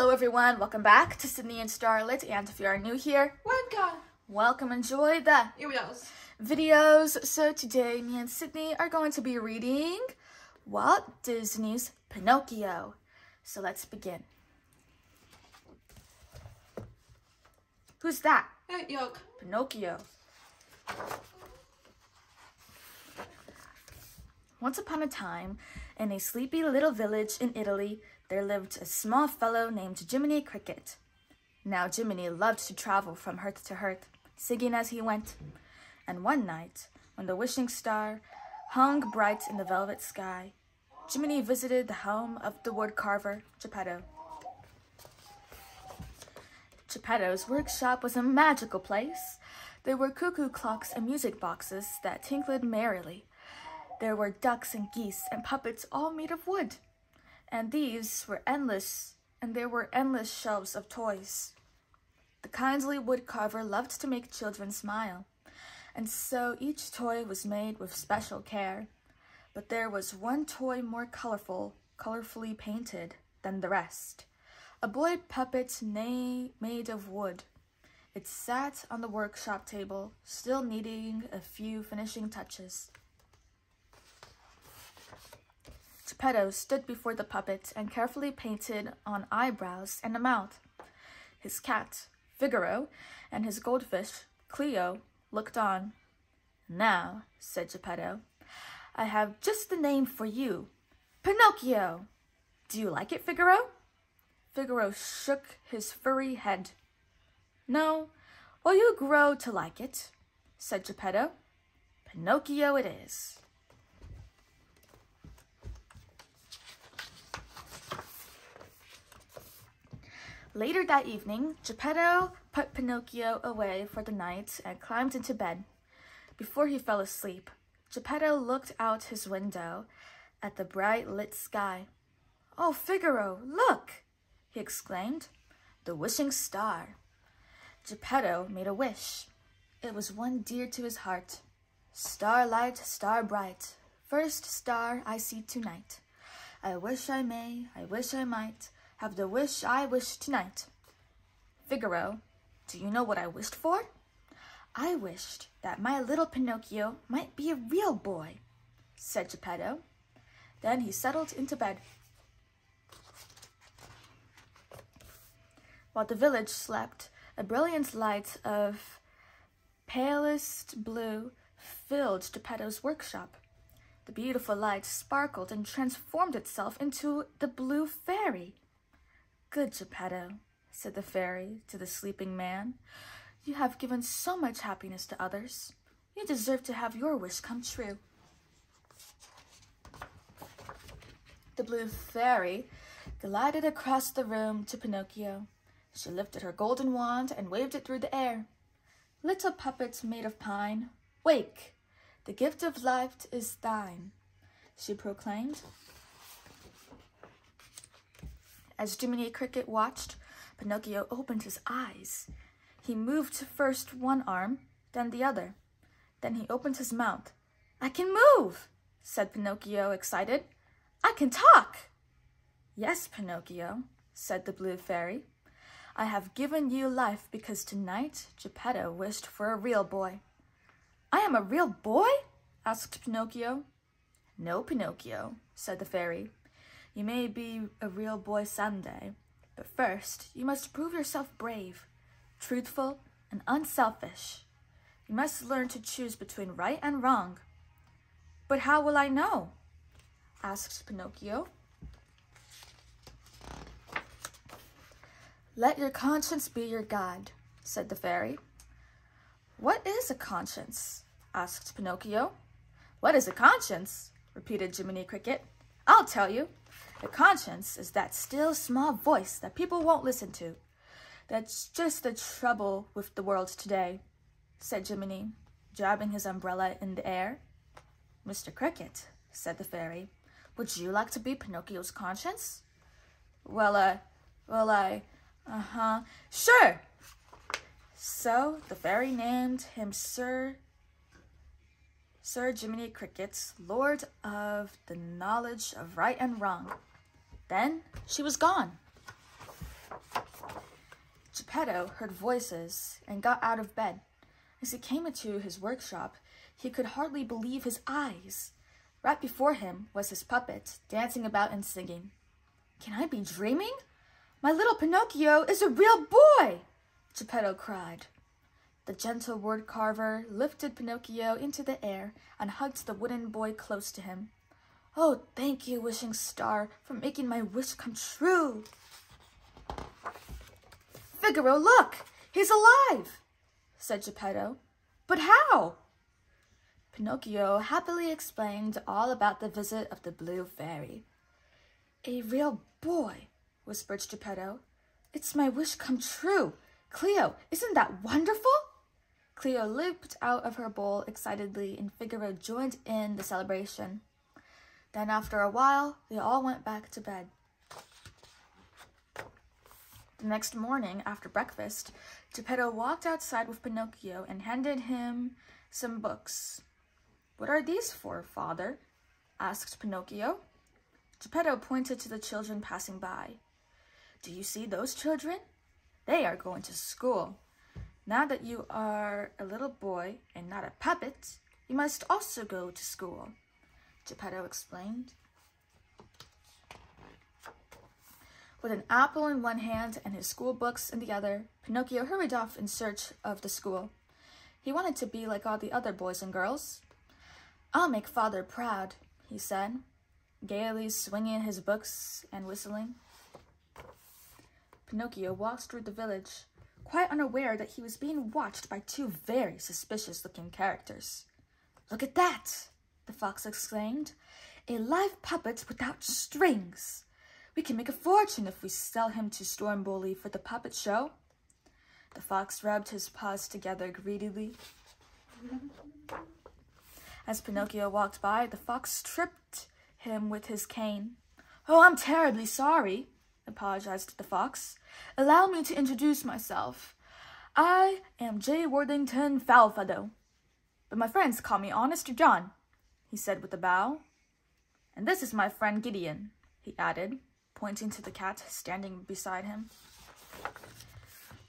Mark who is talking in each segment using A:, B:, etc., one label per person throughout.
A: Hello everyone, welcome back to Sydney and Starlet, and if you are new here, welcome, enjoy the videos. So today me and Sydney are going to be reading Walt Disney's Pinocchio. So let's begin. Who's that? Pinocchio. Once upon a time, in a sleepy little village in Italy, there lived a small fellow named Jiminy Cricket. Now Jiminy loved to travel from hearth to hearth, singing as he went. And one night, when the wishing star hung bright in the velvet sky, Jiminy visited the home of the wood carver, Geppetto. Geppetto's workshop was a magical place. There were cuckoo clocks and music boxes that tinkled merrily. There were ducks and geese and puppets all made of wood. And there were endless shelves of toys. The kindly wood carver loved to make children smile, and so each toy was made with special care. But there was one toy more colorfully painted than the rest. A boy puppet made of wood. It sat on the workshop table, still needing a few finishing touches. Geppetto stood before the puppet and carefully painted on eyebrows and a mouth. His cat, Figaro, and his goldfish, Cleo, looked on. "Now," said Geppetto, "I have just the name for you, Pinocchio. Do you like it, Figaro?" Figaro shook his furry head. "No, well, you grow to like it," said Geppetto. "Pinocchio it is." Later that evening, Geppetto put Pinocchio away for the night and climbed into bed. Before he fell asleep, Geppetto looked out his window at the bright lit sky. "Oh, Figaro, look!" he exclaimed. "The wishing star." Geppetto made a wish. It was one dear to his heart. "Starlight, star bright, first star I see tonight. I wish I may, I wish I might, have the wish I wish tonight." "Figaro, do you know what I wished for?" "I wished that my little Pinocchio might be a real boy," said Geppetto. Then he settled into bed. While the village slept, a brilliant light of palest blue filled Geppetto's workshop. The beautiful light sparkled and transformed itself into the blue fairy. "Good Geppetto," said the fairy to the sleeping man. "You have given so much happiness to others. You deserve to have your wish come true." The blue fairy glided across the room to Pinocchio. She lifted her golden wand and waved it through the air. "Little puppet made of pine, wake! The gift of life is thine," she proclaimed. As Jiminy Cricket watched, Pinocchio opened his eyes. He moved first one arm, then the other. Then he opened his mouth. "I can move!" said Pinocchio, excited. "I can talk!" "Yes, Pinocchio," said the blue fairy. "I have given you life because tonight Geppetto wished for a real boy." "I am a real boy?" asked Pinocchio. "No, Pinocchio," said the fairy. "You may be a real boy someday, but first you must prove yourself brave, truthful, and unselfish. You must learn to choose between right and wrong." "But how will I know?" asked Pinocchio. "Let your conscience be your guide," said the fairy. "What is a conscience?" asked Pinocchio. "What is a conscience?" repeated Jiminy Cricket. "I'll tell you. A conscience is that still, small voice that people won't listen to. That's just the trouble with the world today," said Jiminy, jabbing his umbrella in the air. "Mr. Cricket," said the fairy, "would you like to be Pinocchio's conscience?" Sure." So the fairy named him Sir Jiminy Cricket, Lord of the knowledge of right and wrong. Then she was gone. Geppetto heard voices and got out of bed. As he came into his workshop, he could hardly believe his eyes. Right before him was his puppet, dancing about and singing. "Can I be dreaming? My little Pinocchio is a real boy!" Geppetto cried. The gentle wood carver lifted Pinocchio into the air and hugged the wooden boy close to him. "Oh, thank you, wishing star, for making my wish come true." "Figaro, look! He's alive!" said Geppetto. "But how?" Pinocchio happily explained all about the visit of the blue fairy. "A real boy," whispered Geppetto. "It's my wish come true. Cleo, isn't that wonderful?" Cleo leaped out of her bowl excitedly, and Figaro joined in the celebration. Then after a while, they all went back to bed. The next morning, after breakfast, Geppetto walked outside with Pinocchio and handed him some books. "What are these for, father?" asked Pinocchio. Geppetto pointed to the children passing by. "Do you see those children? They are going to school. Now that you are a little boy and not a puppet, you must also go to school," Geppetto explained. With an apple in one hand and his school books in the other, Pinocchio hurried off in search of the school. He wanted to be like all the other boys and girls. "I'll make father proud," he said, gaily swinging his books and whistling. Pinocchio walked through the village, quite unaware that he was being watched by two very suspicious-looking characters. "Look at that!" the fox exclaimed. "A live puppet without strings! We can make a fortune if we sell him to Stromboli for the puppet show." The fox rubbed his paws together greedily. As Pinocchio walked by, the fox tripped him with his cane. "Oh, I'm terribly sorry," apologized the fox. "Allow me to introduce myself. I am J. Worthington Falfado, but my friends call me Honest John," he said with a bow. "And this is my friend Gideon," he added, pointing to the cat standing beside him.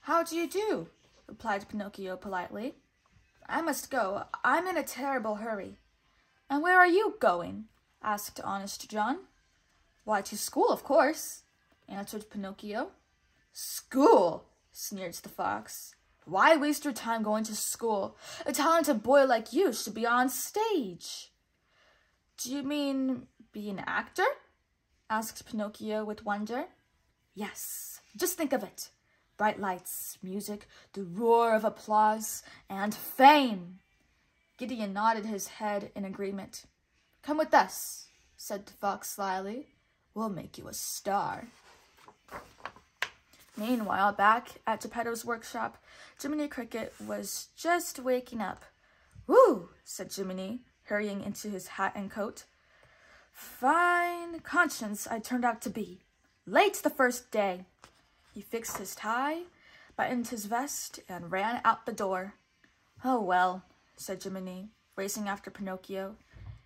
A: "How do you do?" replied Pinocchio politely. "I must go. I'm in a terrible hurry." "And where are you going?" asked Honest John. "Why, to school, of course," answered Pinocchio. "School!" sneered the fox. "Why waste your time going to school? A talented boy like you should be on stage." "Do you mean be an actor?" asked Pinocchio with wonder. "Yes, just think of it. Bright lights, music, the roar of applause, and fame." Gideon nodded his head in agreement. "Come with us," said the fox slyly. "We'll make you a star." Meanwhile, back at Geppetto's workshop, Jiminy Cricket was just waking up. "Woo!" said Jiminy, hurrying into his hat and coat. "Fine conscience I turned out to be. Late the first day." He fixed his tie, buttoned his vest, and ran out the door. "Oh, well," said Jiminy, racing after Pinocchio.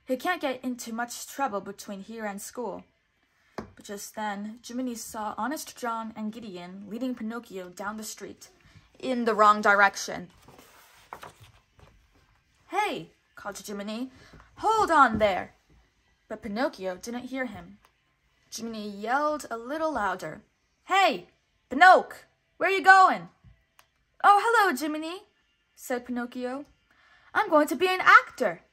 A: "He can't get into much trouble between here and school." But just then, Jiminy saw Honest John and Gideon leading Pinocchio down the street, in the wrong direction. "Hey!" called Jiminy. "Hold on there!" But Pinocchio didn't hear him. Jiminy yelled a little louder. "Hey! Pinocchio! Where you going?" "Oh, hello, Jiminy," said Pinocchio. "I'm going to be an actor."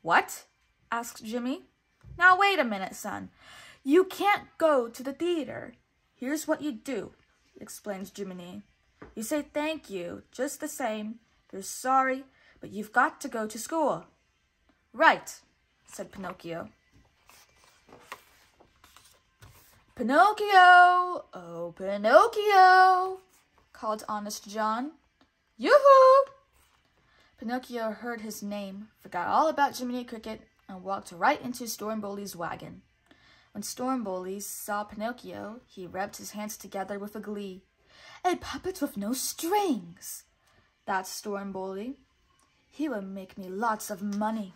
A: "What?" asked Jimmy. "Now, wait a minute, son. You can't go to the theater. Here's what you do," explained Jiminy. "You say thank you just the same. You're sorry, but you've got to go to school." "Right," said Pinocchio. "Pinocchio! Oh, Pinocchio!" called Honest John. "Yoo-hoo!" Pinocchio heard his name, forgot all about Jiminy Cricket, and walked right into Stromboli's wagon. When Stromboli saw Pinocchio, he rubbed his hands together with glee. "A puppet with no strings! That's Stromboli. He will make me lots of money."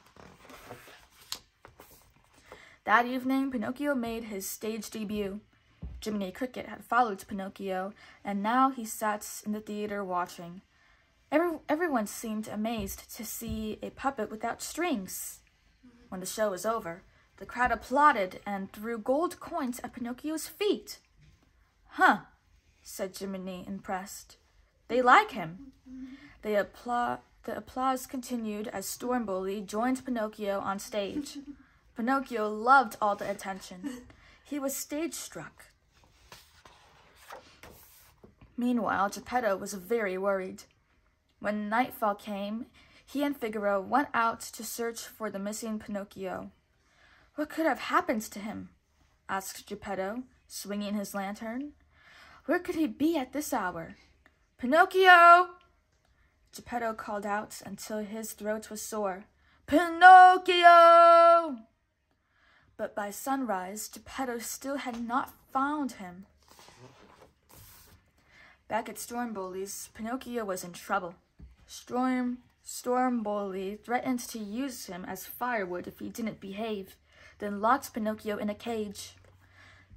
A: That evening, Pinocchio made his stage debut. Jiminy Cricket had followed Pinocchio, and now he sat in the theater watching. Everyone seemed amazed to see a puppet without strings. When the show was over, the crowd applauded and threw gold coins at Pinocchio's feet. "Huh," said Jiminy, impressed. "They like him." The applause continued as Stormbully joined Pinocchio on stage. Pinocchio loved all the attention. He was stage-struck. Meanwhile, Geppetto was very worried. When nightfall came, he and Figaro went out to search for the missing Pinocchio. "What could have happened to him?" asked Geppetto, swinging his lantern. "Where could he be at this hour?" "Pinocchio!" Geppetto called out until his throat was sore. "Pinocchio!" But by sunrise, Geppetto still had not found him. Back at Stormbully's, Pinocchio was in trouble. Stormbully threatened to use him as firewood if he didn't behave, then locked Pinocchio in a cage.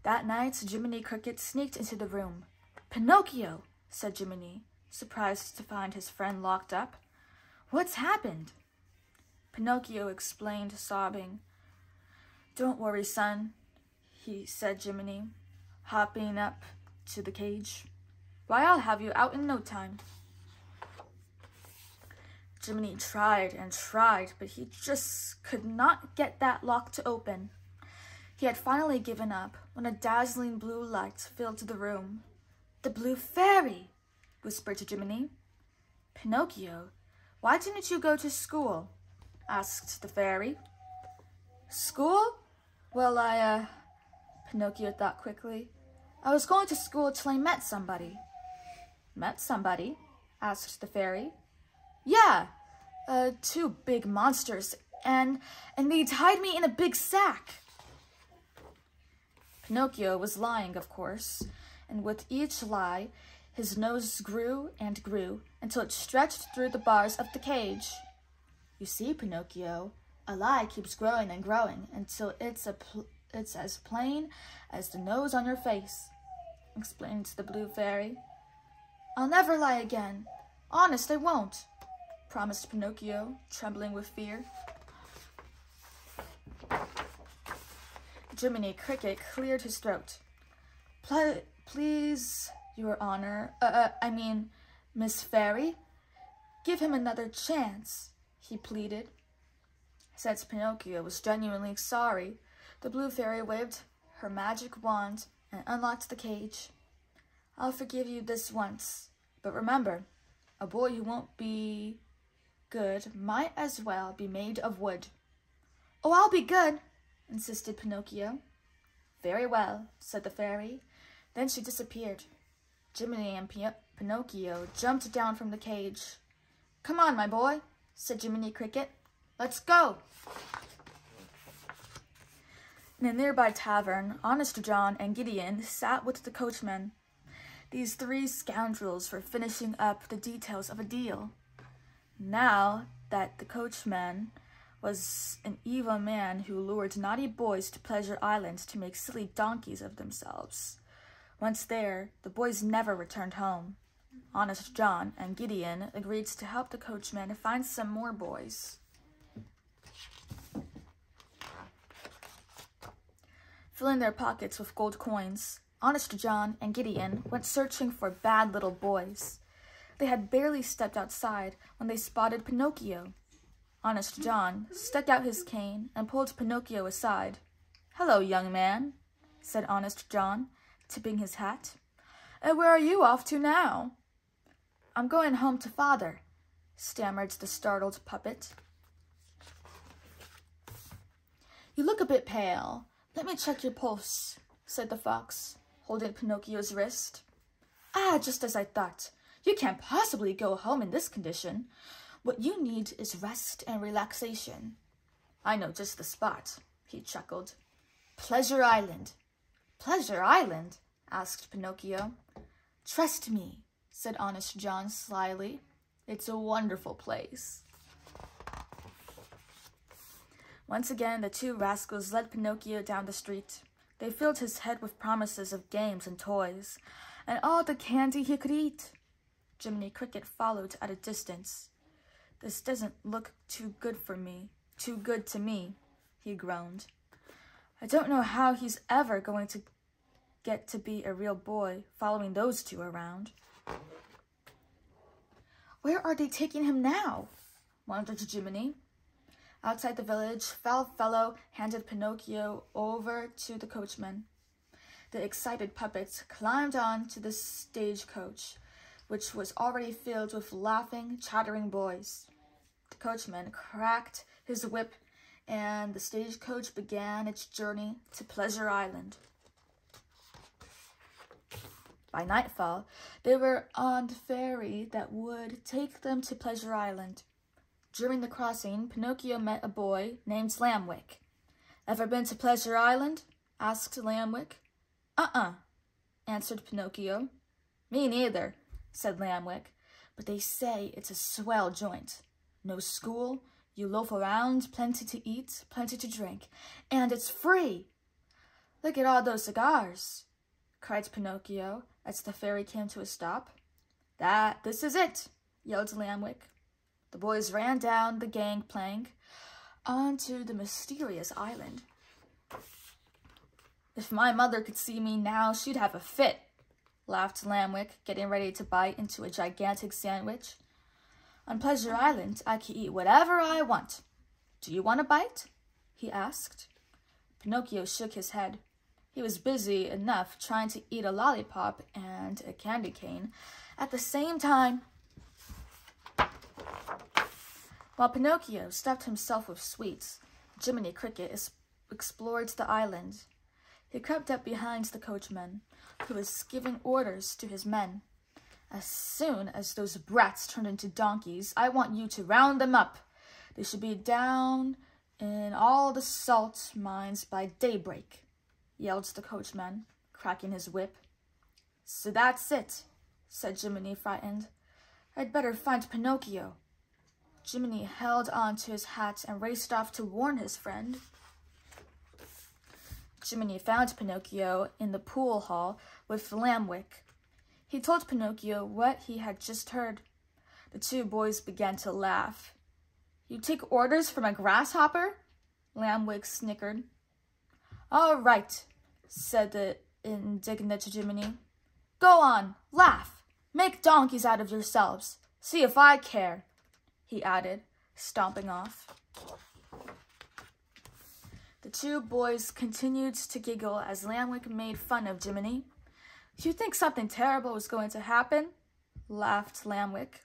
A: That night, Jiminy Cricket sneaked into the room. "Pinocchio," said Jiminy, surprised to find his friend locked up. "What's happened?" Pinocchio explained, sobbing. "Don't worry, son," said Jiminy, hopping up to the cage. "Why, I'll have you out in no time." Jiminy tried and tried, but he just could not get that lock to open. He had finally given up when a dazzling blue light filled the room. "The Blue Fairy," whispered to Jiminy. "Pinocchio, why didn't you go to school?" asked the fairy. "School? Well, Pinocchio thought quickly. "I was going to school till I met somebody." "Met somebody?" asked the fairy. "Yeah, 2 big monsters, and they tied me in a big sack." Pinocchio was lying, of course, and with each lie, his nose grew and grew until it stretched through the bars of the cage. "You see, Pinocchio, a lie keeps growing and growing until it's as plain as the nose on your face," explained the Blue Fairy. "I'll never lie again. Honest, I won't," promised Pinocchio, trembling with fear. Jiminy Cricket cleared his throat. Please, Your Honor, Miss Fairy, give him another chance," he pleaded. Since Pinocchio was genuinely sorry, the Blue Fairy waved her magic wand and unlocked the cage. "I'll forgive you this once, but remember, a boy who won't be good might as well be made of wood." "Oh, I'll be good," insisted Pinocchio. "Very well," said the fairy. Then she disappeared. Jiminy and Pinocchio jumped down from the cage. "Come on, my boy," said Jiminy Cricket. "Let's go." In a nearby tavern, Honest John and Gideon sat with the coachman. These 3 scoundrels were finishing up the details of a deal. Now that the coachman was an evil man who lured naughty boys to Pleasure Island to make silly donkeys of themselves. Once there, the boys never returned home. Honest John and Gideon agreed to help the coachman find some more boys. Filling their pockets with gold coins, Honest John and Gideon went searching for bad little boys. They had barely stepped outside when they spotted Pinocchio. Honest John stuck out his cane and pulled Pinocchio aside. "Hello, young man," said Honest John, tipping his hat. "And where are you off to now?" "I'm going home to father," stammered the startled puppet. "You look a bit pale. Let me check your pulse," said the fox, holding Pinocchio's wrist. "Ah, just as I thought. You can't possibly go home in this condition. What you need is rest and relaxation." "I know just the spot," he chuckled. "Pleasure Island." "Pleasure Island?" asked Pinocchio. "Trust me," said Honest John slyly. "It's a wonderful place." Once again, the 2 rascals led Pinocchio down the street. They filled his head with promises of games and toys, and all the candy he could eat. Jiminy Cricket followed at a distance. "This doesn't look too good for me, too good to me," he groaned. "I don't know how he's ever going to get to be a real boy following those two around." "Where are they taking him now?" wondered Jiminy. Outside the village, Foul Fellow handed Pinocchio over to the coachman. The excited puppets climbed on to the stagecoach, which was already filled with laughing, chattering boys. The coachman cracked his whip, and the stagecoach began its journey to Pleasure Island. By nightfall, they were on the ferry that would take them to Pleasure Island. During the crossing, Pinocchio met a boy named Lambwick. "Ever been to Pleasure Island?" asked Lambwick. Answered Pinocchio. "Me neither," said Lambwick, "but they say it's a swell joint. No school, you loaf around, plenty to eat, plenty to drink, and it's free." "Look at all those cigars," cried Pinocchio as the ferry came to a stop. This is it," yelled Lambwick. The boys ran down the gangplank onto the mysterious island. "If my mother could see me now, she'd have a fit," laughed Lambwick, getting ready to bite into a gigantic sandwich. "On Pleasure Island, I can eat whatever I want. Do you want a bite?" he asked. Pinocchio shook his head. He was busy enough trying to eat a lollipop and a candy cane at the same time. While Pinocchio stuffed himself with sweets, Jiminy Cricket explored the island. He crept up behind the coachman, who was giving orders to his men. "As soon as those brats turn into donkeys, I want you to round them up. They should be down in all the salt mines by daybreak," yelled the coachman, cracking his whip. "So that's it," said Jiminy, frightened. "I'd better find Pinocchio." Jiminy held on to his hat and raced off to warn his friend. Jiminy found Pinocchio in the pool hall with Lambwick. He told Pinocchio what he had just heard. The two boys began to laugh. "You take orders from a grasshopper?" Lambwick snickered. "All right," said the indignant Jiminy. "Go on, laugh. Make donkeys out of yourselves. See if I care," he added, stomping off. The two boys continued to giggle as Lambwick made fun of Jiminy. "You think something terrible was going to happen?" laughed Lambwick.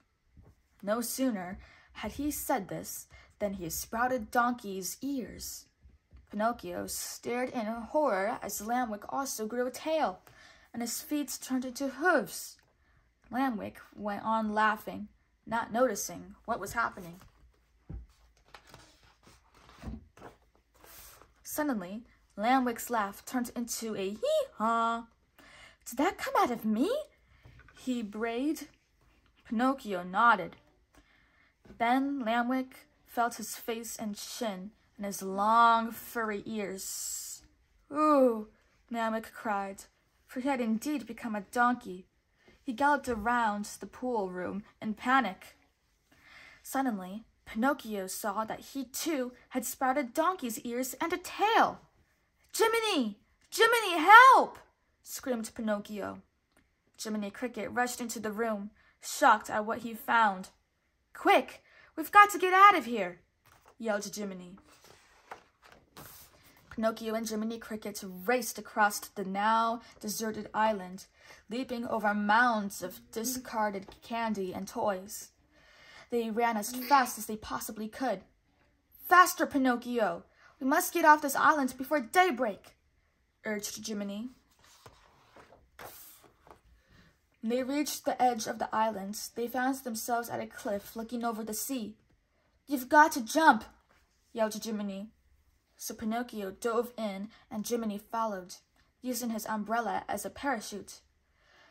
A: No sooner had he said this than he sprouted Donkey's ears. Pinocchio stared in horror as Lambwick also grew a tail, and his feet turned into hooves. Lambwick went on laughing, not noticing what was happening. Suddenly, Lambwick's laugh turned into a hee-haw. "Did that come out of me?" he brayed. Pinocchio nodded. Then Lambwick felt his face and chin and his long, furry ears. "Ooh!" Lambwick cried, for he had indeed become a donkey. He galloped around the pool room in panic. Suddenly, Pinocchio saw that he too had sprouted donkey's ears and a tail. "Jiminy! Jiminy, help!" screamed Pinocchio. Jiminy Cricket rushed into the room, shocked at what he found. "Quick! We've got to get out of here!" yelled Jiminy. Pinocchio and Jiminy Cricket raced across the now deserted island, leaping over mounds of discarded candy and toys. They ran as fast as they possibly could. "Faster, Pinocchio! We must get off this island before daybreak," urged Jiminy. When they reached the edge of the island, they found themselves at a cliff looking over the sea. "You've got to jump!" yelled Jiminy. So Pinocchio dove in and Jiminy followed, using his umbrella as a parachute.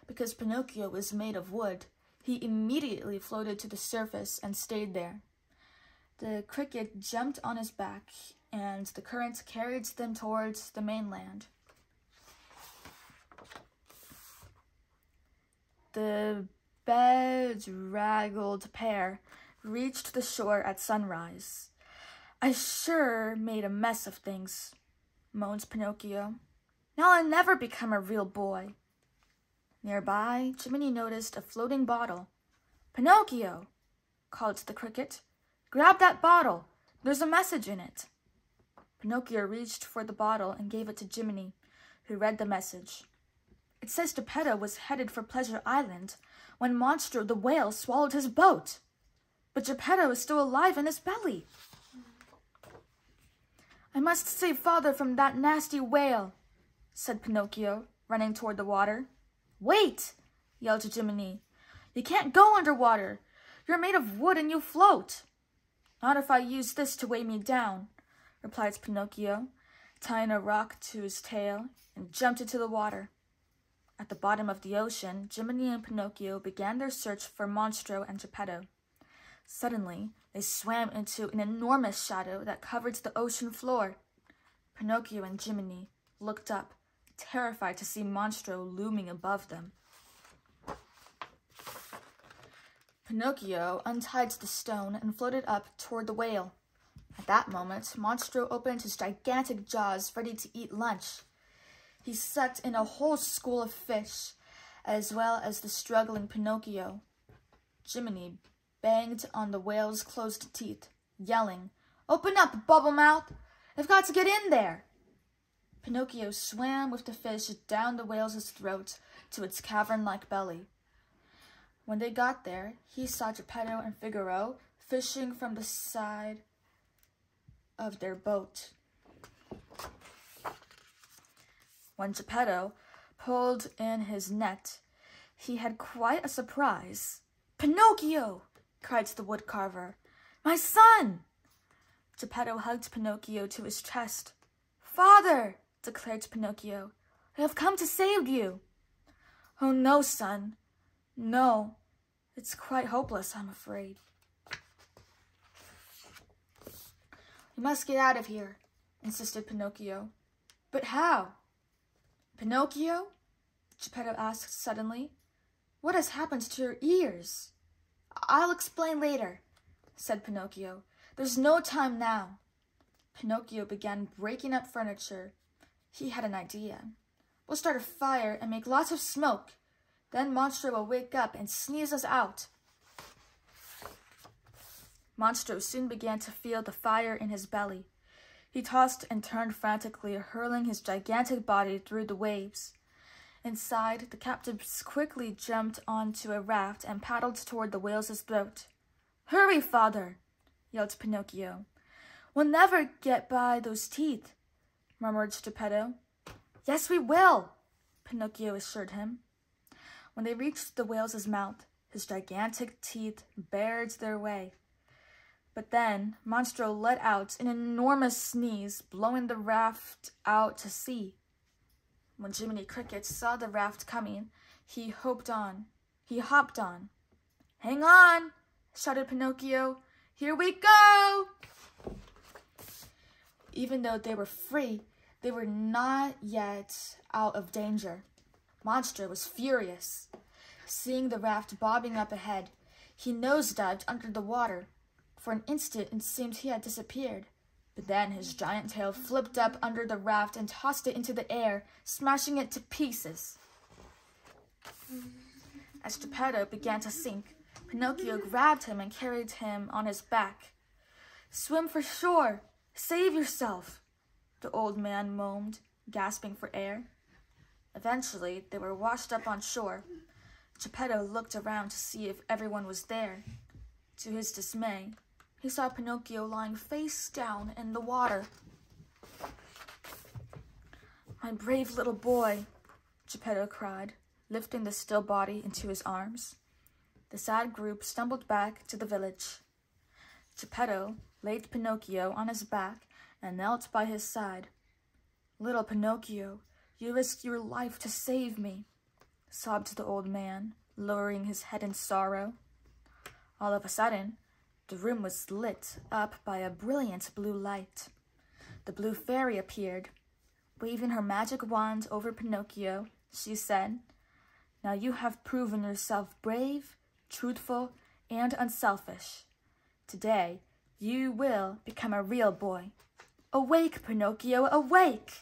A: Because Pinocchio was made of wood, he immediately floated to the surface and stayed there. The cricket jumped on his back, and the current carried them towards the mainland. The bedraggled pair reached the shore at sunrise. "I sure made a mess of things," moaned Pinocchio. "Now I'll never become a real boy." Nearby, Jiminy noticed a floating bottle. "Pinocchio," called the cricket, "grab that bottle. There's a message in it." Pinocchio reached for the bottle and gave it to Jiminy, who read the message. It says Geppetto was headed for Pleasure Island when Monstro the whale swallowed his boat. But Geppetto is still alive in his belly. "I must save father from that nasty whale," said Pinocchio, running toward the water. "Wait!" yelled Jiminy. "You can't go underwater. You're made of wood and you float." "Not if I use this to weigh me down," replied Pinocchio, tying a rock to his tail, and jumped into the water. At the bottom of the ocean, Jiminy and Pinocchio began their search for Monstro and Geppetto. Suddenly, they swam into an enormous shadow that covered the ocean floor. Pinocchio and Jiminy looked up, terrified to see Monstro looming above them. Pinocchio untied the stone and floated up toward the whale. At that moment, Monstro opened his gigantic jaws, ready to eat lunch. He sucked in a whole school of fish, as well as the struggling Pinocchio. Jiminy banged on the whale's closed teeth, yelling, "Open up, bubble mouth! I've got to get in there!" Pinocchio swam with the fish down the whale's throat to its cavern-like belly. When they got there, he saw Geppetto and Figaro fishing from the side of their boat. When Geppetto pulled in his net, he had quite a surprise. "Pinocchio!" cried the woodcarver. "My son!" Geppetto hugged Pinocchio to his chest. "Father!" declared Pinocchio. "I have come to save you." "Oh no, son. No. It's quite hopeless, I'm afraid." "We must get out of here," insisted Pinocchio. "But how?" "Pinocchio?" Geppetto asked suddenly. "What has happened to your ears?" "I'll explain later," said Pinocchio. "There's no time now." Pinocchio began breaking up furniture. He had an idea. "We'll start a fire and make lots of smoke. Then Monstro will wake up and sneeze us out." Monstro soon began to feel the fire in his belly. He tossed and turned frantically, hurling his gigantic body through the waves. Inside, the captives quickly jumped onto a raft and paddled toward the whale's throat. "Hurry, father!" yelled Pinocchio. "We'll never get by those teeth," murmured Geppetto. "Yes, we will," Pinocchio assured him. When they reached the whale's mouth, his gigantic teeth bared their way. But then Monstro let out an enormous sneeze, blowing the raft out to sea. When Jiminy Cricket saw the raft coming, he hopped on. "Hang on!" shouted Pinocchio. "Here we go!" Even though they were free, they were not yet out of danger. Monstro was furious. Seeing the raft bobbing up ahead, he nosedived under the water. For an instant, it seemed he had disappeared. But then his giant tail flipped up under the raft and tossed it into the air, smashing it to pieces. As Geppetto began to sink, Pinocchio grabbed him and carried him on his back. "Swim for shore! Save yourself!" the old man moaned, gasping for air. Eventually, they were washed up on shore. Geppetto looked around to see if everyone was there. To his dismay, he saw Pinocchio lying face down in the water. "My brave little boy," Geppetto cried, lifting the still body into his arms. The sad group stumbled back to the village. Geppetto laid Pinocchio on his back and knelt by his side. "Little Pinocchio, you risked your life to save me," sobbed the old man, lowering his head in sorrow. All of a sudden, the room was lit up by a brilliant blue light. The blue fairy appeared. Waving her magic wand over Pinocchio, she said, Now you have proven yourself brave, truthful, and unselfish. Today, you will become a real boy. Awake, Pinocchio, awake!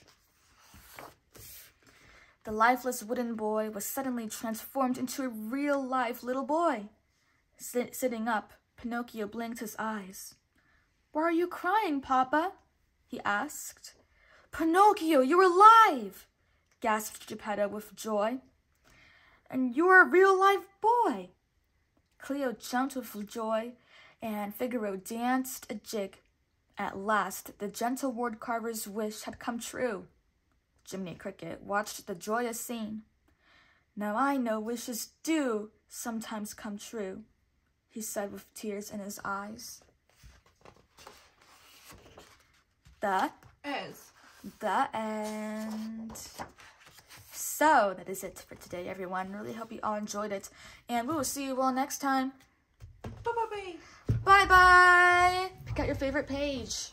A: The lifeless wooden boy was suddenly transformed into a real live little boy. Sitting up, Pinocchio blinked his eyes. "Why are you crying, Papa?" he asked. "Pinocchio, you're alive!" gasped Geppetto with joy. "And you're a real live boy!" Cleo jumped with joy, and Figaro danced a jig. At last, the gentle wood carver's wish had come true. Jiminy Cricket watched the joyous scene. "Now I know wishes do sometimes come true," he said with tears in his eyes. The end. So that is it for today, everyone. Really hope you all enjoyed it, and we will see you all next time.
B: Bye-bye.
A: Bye-bye. Pick out your favorite page.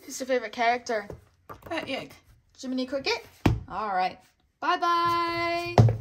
A: Who's your favorite character?
B: Pet Yig.
A: Jiminy Cricket? All right. Bye-bye.